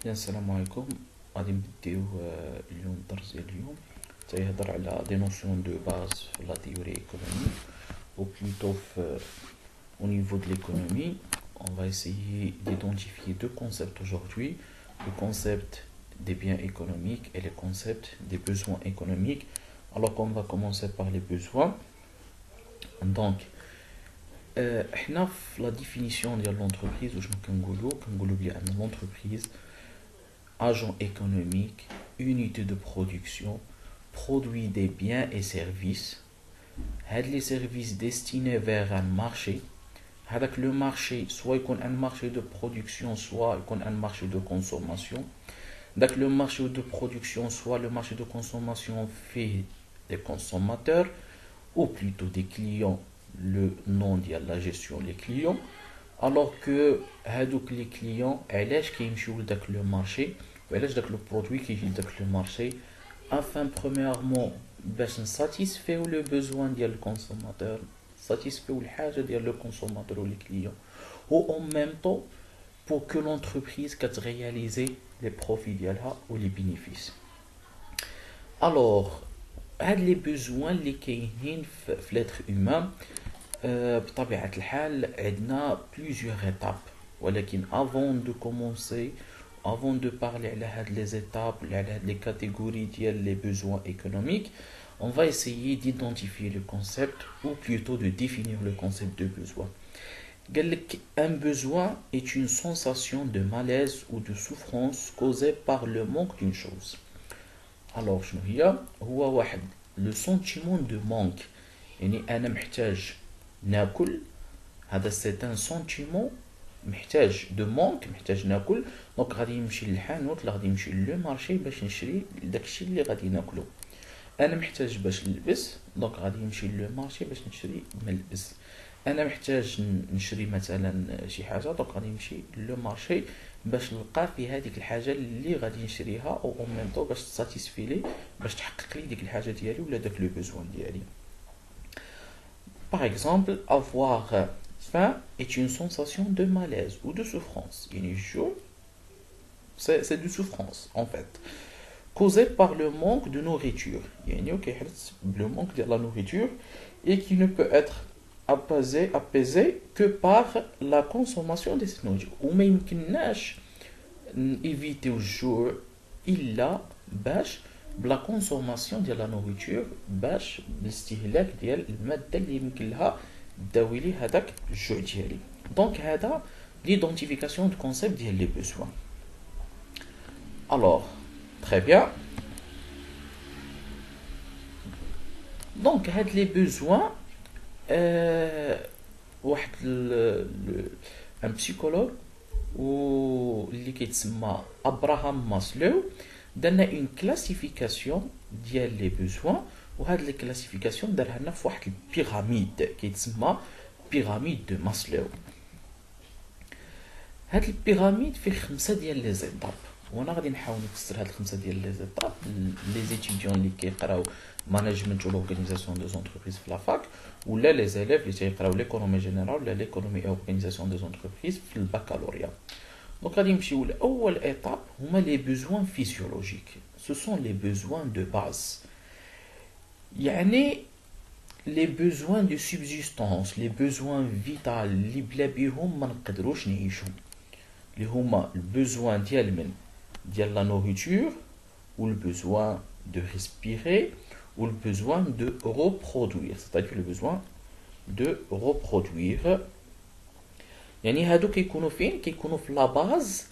يا السلام عليكم. غادي نبديو اليوم الدرس ديال اليوم تيهضر على دي نوسيون دو باز في لا تيوري ايكونوميك ou plutôt au niveau de l'économie. On va essayer d'identifier deux concepts aujourd'hui, le concept des biens économiques et le concept des besoins économiques. Alors qu'on va commencer par les besoins. Donc احنا في لا ديفينيسيون ديال l'entreprise واش كنقولوا بلي ان l'entreprise agent économique, unité de production, produit des biens et services. Les services destinés vers un marché. Avec le marché, soit il y a un marché de production, soit il y a un marché de consommation. Donc le marché de production, soit le marché de consommation fait des consommateurs, ou plutôt des clients, le nom de la gestion des clients. Alors que les clients, qui sont le marché, le produit qui est dans le marché, afin premièrement de satisfaire le besoin du consommateur, satisfaire le consommateur ou les clients, ou en même temps pour que l'entreprise puisse réaliser les profits ou les bénéfices. Alors, les besoins les كاينين في l'être humain بطبيعة الحال عندنا plusieurs étapes. ولكن avant de commencer, avant de parler les étapes, les catégories des besoins économiques, on va essayer d'identifier le concept ou plutôt de définir le concept de besoin. Un besoin est une sensation de malaise ou de souffrance causée par le manque d'une chose. Alors, هو le sentiment de manque. يعني أنا محتاج ناكل. هذا c'est un sentiment محتاج دو مونك، محتاج ناكل. دونك غادي نمشي للحانوت ولا غادي نمشي لو مارشي باش نشري داكشي اللي غادي ناكلو. انا محتاج باش نلبس، دونك غادي نمشي لو مارشي باش نشري ملبس. انا محتاج نشري مثلا شي حاجه، دونك غادي نمشي لو مارشي باش نلقى في هذيك الحاجه اللي غادي نشريها، او اون ميم طون باش تساتيسفيلي، باش تحقق لي ديك الحاجه ديالي ولا داك لو بوزوان ديالي. Par exemple, avoir faim est une sensation de malaise ou de souffrance. C'est de souffrance en fait, causée par le manque de nourriture. Le manque de la nourriture et qui ne peut être apaisé que par la consommation de cette nourriture. Ou même éviter au jour إلا باش بلا كونسوماسيون ديال لا نوريتور، باش بالاستهلاك ديال الماده اللي يمكن لها تداوي لي هذاك الجوع ديالي. دونك هذا ليدونتيفيكاسيون دو كونسيبت ديال لي بوزوان. الوغ تري بيان. دونك هاد لي بوزوان واحد ان بسيكولوج واللي كيتسمى ابراهام ماسلو درنا اون كلاسيفيكاسيون ديال لي بوزوان، وهاد لي كلاسيفيكاسيون دارها لنا في واحد البيراميد كيتسمى بيراميد دو ماسلو. هاد البيراميد فيه 5 ديال لي زيتاب، وانا غادي نحاول نفسر هاد 5 ديال لي زيتاب لي زيتيديون اللي كيقراو مانجمنت و لورغانيزاسيون دو زونتربريز في لافاك، ولا لي زيليف اللي تيقراو ليكونومي جينيرال ولا ليكونومي اورغانيزاسيون دو زونتربريز في الباكالوريا. Donc, l'autre étape, c'est les besoins physiologiques. Ce sont les besoins de base. يعني les besoins de subsistance, les besoins vitaux, اللي بلا بيهم ما نقدروش نعيشو. اللي هما البوزوان ديال la nourriture, ou le besoin de respirer, ou le besoin de reproduire. C'est-à-dire le besoin de reproduire. يعني هادو كيكونوا فين؟ كيكونوا في لا باز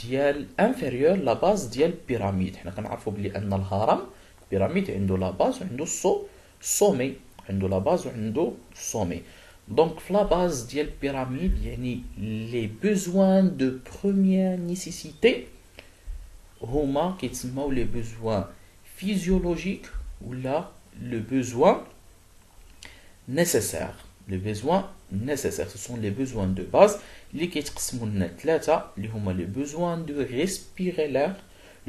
ديال انفيريور، لا باز ديال البيراميد. حنا كنعرفوا بلي ان الهرم بيراميد عنده لا باز وعنده السومي، عنده لا باز وعنده السومي. دونك في لا باز ديال البيراميد يعني لي بوزوان دو بروميير نيسيسيتي هما كيتسموا لي بوزوان فيزيولوجيك ولا لو بوزوان nécessaire. Les besoins nécessaires, ce sont les besoins de base. Les besoins de respirer l'air,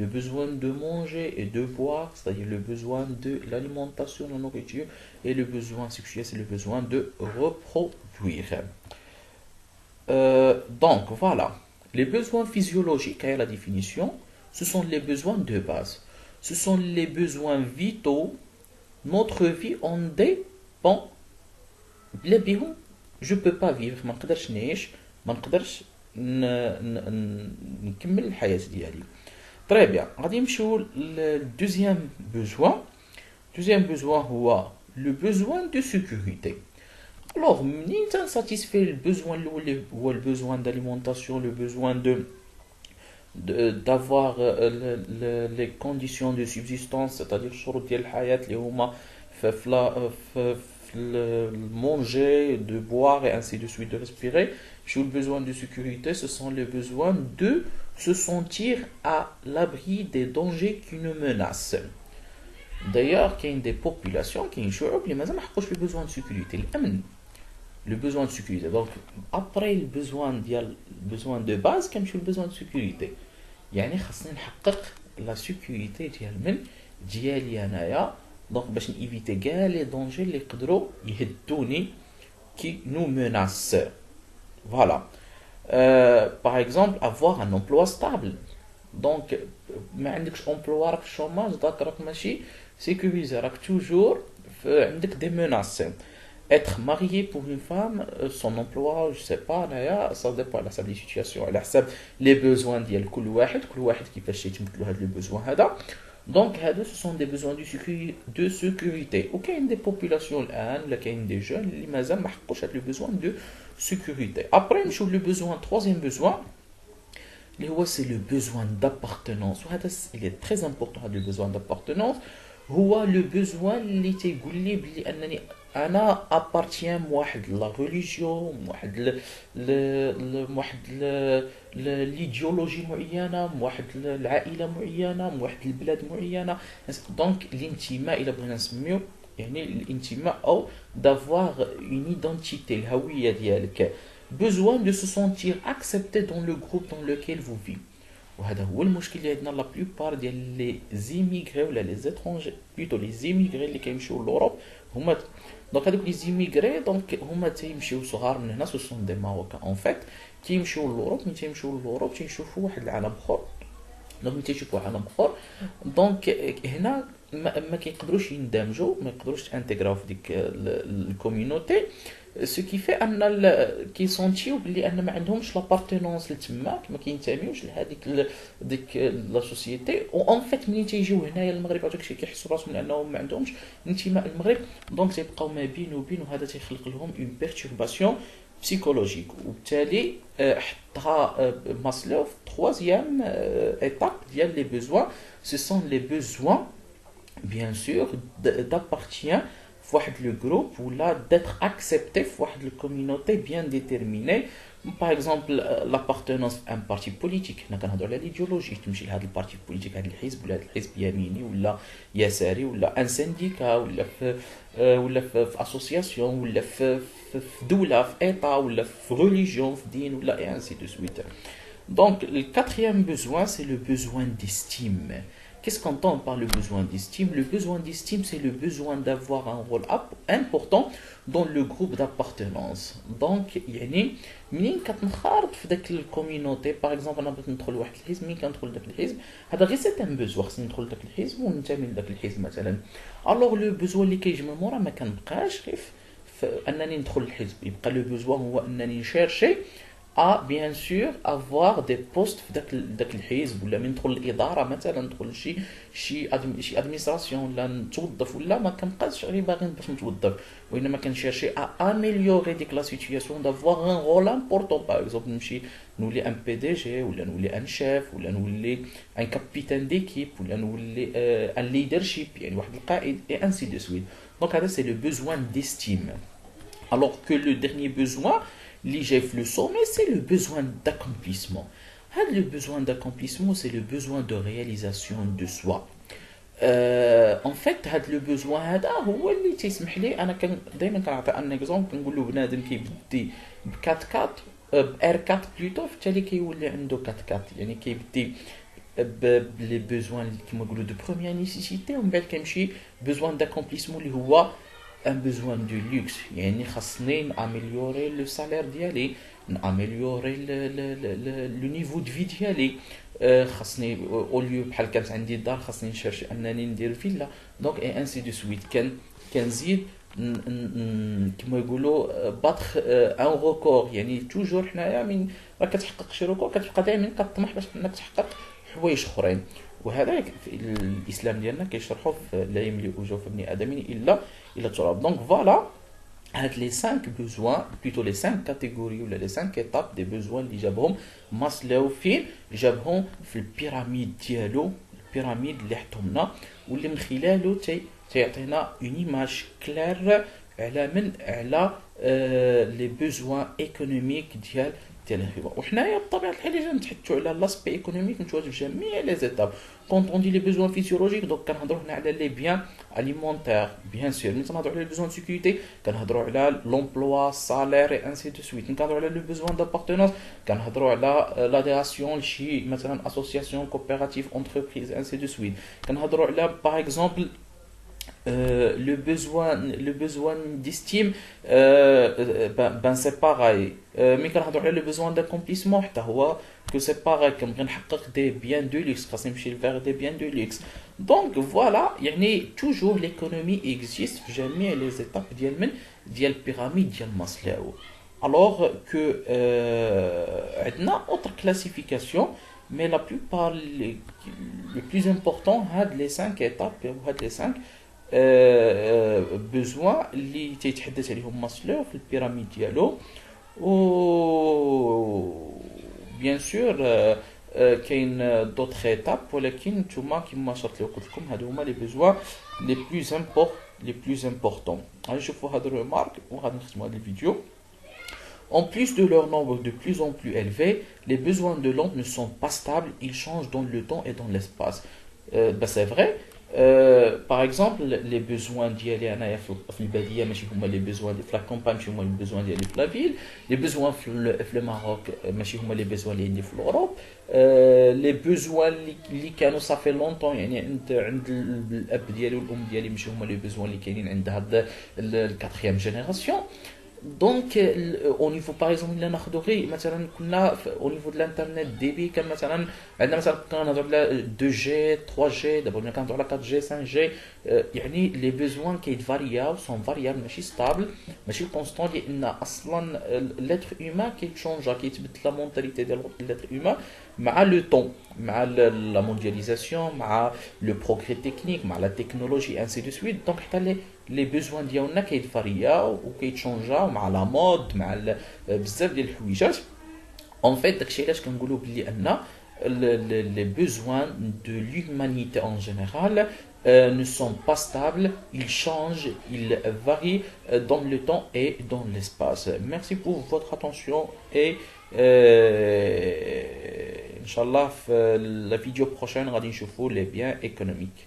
le besoin de manger et de boire, c'est-à-dire le besoin de l'alimentation, la nourriture, et le besoin sexuel, c'est le besoin de reproduire. Donc voilà, Les besoins physiologiques, à la définition, ce sont les besoins de base. Ce sont les besoins vitaux. Notre vie en dépend. بلا بيهم je peux pas vivre. ما نقدرش نعيش. ما نقدرش نكمل الحياة ديالي. Très bien. غادي نمشيو للدوزيام besoin. Deuxième besoin هو le besoin de sécurité. Alors, منين تنساتيسفي البوزوان الاول هو le besoin d'alimentation, le besoin d'avoir les conditions de subsistance, c'est-à-dire الشروط ديال الحياة اللي هما manger, de boire et ainsi de suite, de respirer. Sur le besoin de sécurité, ce sont les besoins de se sentir à l'abri des dangers qui nous menacent. D'ailleurs, il y a des populations qui ont le besoin de sécurité. Le besoin de sécurité. Donc, après le besoin de base, il y a le besoin de sécurité. يعني خاصني نحقق la sécurité ديالي انايا دونك باش نيفيتي كاع لي دونجي اللي يقدروا يهدوني qui nous menacent. Voilà. Par exemple, avoir un emploi stable. Donc, ما عندكش emploi راك في الشوماج راك ماشي sécurisé, راك toujours عندك des menaces. Être marié pour une femme, son emploi, je sais pas, ça dépend على حسب les situations, على حسب les besoins ديال كل واحد كيفاش يتمثلوا هاد les besoins هذا. Donc, ce sont des besoins de sécurité. Ou qu'il y a des populations, il y a des jeunes qui ont le besoin de sécurité. Après, le besoin, troisième besoin, c'est le besoin d'appartenance. Il est très important le besoin d'appartenance. Le besoin اللي أنا appartiens واحد la religion واحد l'idéologie معينة واحد العائلة معينة واحد البلاد معينة. Donc l'intime إلى بغينا نسميو يعني الانتماء أو d'avoir une identité الهوية ديالك. Besoin de se sentir accepté dans le groupe dans lequel vous vivez. وهذا هو المشكل اللي عندنا لا بلوبار ديال لي زيميغري ولا لي زيترونجي بلوتو لي زيميغري اللي كيمشيو لوروب هما دونك هذوك لي زيميغري دونك هما تيمشيو صغار من هنا سو سون دي ماروكان اون فيت تيمشيو لوروب ملي تيمشيو لوروب تيشوفوا واحد العالم اخر دونك ملي تيشوفوا عالم اخر دونك هنا ما كيقدروش يندمجوا ما يقدروش انتغراو في ديك الكوميونيتي ce qui fait ان كيسونتيو بلي ان ما عندهمش لابارتونونس لتماك ما كينتميوش لهذيك ديك لا سوسيتي اون فيت ملي تيجيو هنايا للمغرب هذاك الشيء كيحسوا راسهم لانهم ما عندهمش انتماء للمغرب دونك تيبقاو ما بين وبين وهذا تيخلق لهم اون بيرتورباسيون psychologique وبالتالي حطها ماسلو في troisième étape ديال les besoins ce sont les besoins bien sûr d'appartient le groupe ou là d'être accepté dans une communauté bien déterminée. Par exemple, l'appartenance à un parti politique. Nous avons l'idéologie. Tu me dis, parti politique, un حزب ولا حزب يميني ولا يساري ولا un syndicat ولا في association ولا في دولة في état ولا في religion في دين ولا et ainsi de suite. Donc, le quatrième besoin, c'est le besoin d'estime. Qu'est-ce qu'on entend par le besoin d'estime? Le besoin d'estime, c'est le besoin d'avoir un rôle important dans le groupe d'appartenance. Donc, يعني منين كتنخرط في داك الكوميونيتي باغ اكزومبل انا بغيت ندخل لواحد الحزب ملي كندخل لداك الحزب هذا غير سي ان بوزوا خصني ندخل لداك الحزب وننتمي لداك الحزب مثلا الوغ لو بوزوا اللي كيجي من مورا ما كنبقاش غير انني ندخل للحزب يبقى لو بوزوا هو انني نشيرشي à bien sûr avoir des postes في داك الحزب ولا من ندخل الاداره مثلا ندخل شي ادمينستراسيون ولا نتوظف ولا ما كنبقاش غير باغي باش نتوظف وانما كنشيرشي ا اميليوري ديك لا سيتوياسيون دافوار ان رول امبورطون باغ اكزومبل نمشي نولي ان بي دي جي ولا نولي ان شيف ولا نولي ان كابيتان ديكيب ولا نولي ان ليدرشيب يعني واحد القائد اي انسي دو سويت دونك هذا سي لو بوزوان ديستيم alors que le dernier besoin l'IGF le sommet, c'est le besoin d'accomplissement. Le besoin d'accomplissement, c'est le besoin de réalisation de soi. En fait, le besoin هذا هو اللي تيسمح لي انا دائما كنعطي ان اكزومبل كنقول له بنادم كيبدي ب 4 4 ب ار 4 بلوتو فبالتالي كيولي عنده 4 4 يعني كيبدي بلي بوزوان كيما نقولوا دو بروميير نيسيسيتي ومن بعد كيمشي besoin d'accomplissement اللي هو un besoin de luxe يعني خاصني améliorer le salaire ديالي améliorer le niveau de vie ديالي خاصني au lieu بحال كانت عندي الدار خاصني نشرش انني ندير فيلا دونك اي انسي دو سويت كنزيد كما يقولوا باتخ ان ريكورد يعني توجور حنايا من راه كتحقق شي ريكورد كتبقى دائما كطمح باش انك تحقق حوايج اخرين وهذا في الاسلام ديالنا كيشرحوا لا يملئ جوف ابن ادم الا التراب دونك فوالا هاد لي 5 besoins plutôt les 5 catégories ولا les 5 étapes des besoins اللي جابهم ماسلو فين جابهم في البيراميد ديالو البيراميد اللي حطهم لنا واللي من خلاله تيعطينا اون ايماج كلير على من على لي بوزوان ايكونوميك ديال الخدمه وحنايا بطبيعه الحال الا نتحدثوا على لاسبي ايكونوميك نتواجد في جميع لي زيتاب كونط اون دي لي بوزوان فيسيولوجيك دونك كنهضروا هنا على لي بيان اليمونتير بيان سور ملي تنهضروا على لي بوزوان سيكوريتي كنهضروا على لومبلوا سالير اي انسي دو سويت كنهضروا على لو بوزوان دابارتونونس كنهضروا على لاديراسيون لشي مثلا اسوسياسيون كوبيراتيف انتربريز انسي دو سويت كنهضروا على باغ اكزومبل le besoin d'estime ben c'est pareil mais كنهضروا على le besoin d'accomplissement حتى هو que c'est pareil كنبغي نحقق des biens de luxe خاصني نمشي vers des biens de luxe donc voilà يعني toujours l'économie existe في جميع les étapes ديال pyramide ديال ماسلو alors que عندنا autre classification mais la plupart le plus important هاد les 5 étapes ou هاد les 5 besoin اللي تيتحدث عليهم ماسلو في البيراميد ديالو و بيان سور كاين دوطخ ايتاب ولكن نتوما كما شرحت لكم قلت لكم هادو هما لي بوزوان لي بلوز امبورطون غادي نشوفوا هاد الريمارك وغادي نختموا هاد الفيديو. En plus de leur nombre de plus en plus élevé, les besoins de l'homme ne sont pas stables, ils changent dans le temps et dans l'espace. C'est vrai. Par exemple les besoins ديالي انايا في الباديه ماشي هما لي besoins في لا كومباج ماشي هما لي besoins ديالي في لا فيل لي besoins في الماروك ماشي هما لي besoins اللي عندي في الاوروب لي besoins اللي كانوا صافي لونطون يعني عند الاب ديالي والام ديالي ماشي هما لي besoins اللي كاينين عند هاد الكاتريام جينيراسيون دونك او نيفو باغ اكزومبل الا ناخذوا غير مثلا كنا او نيفو دو الانترنت دي بي كان مثلا عندنا مثلا كنهضروا على 2 جي 3 جي دابا ولا كنهضروا على 4 جي 5 جي يعني لي بيزوان كيتفارياو سون فاريابل ماشي ستابل ماشي كونستون لان اصلا لاتر هيومان كيتشونجا كيتبدل لا مونتاليتي ديال لاتر هيومان مع لو طون مع لا موندياليزاسيون مع لو بروغري تكنيك مع لا تكنولوجي انسي دو سويت دونك حتى لي بوزوان ديالنا كيتفارياو وكيتشونجاو مع لا مود مع بزاف ديال الحويجات اون فيت داكشي علاش كنقولوا بلي ان les besoins de l'humanité en général ne sont pas stables, ils changent, ils varient dans le temps et dans l'espace. Merci pour votre attention et Inch'Allah, la vidéo prochaine, on va voir les biens économiques.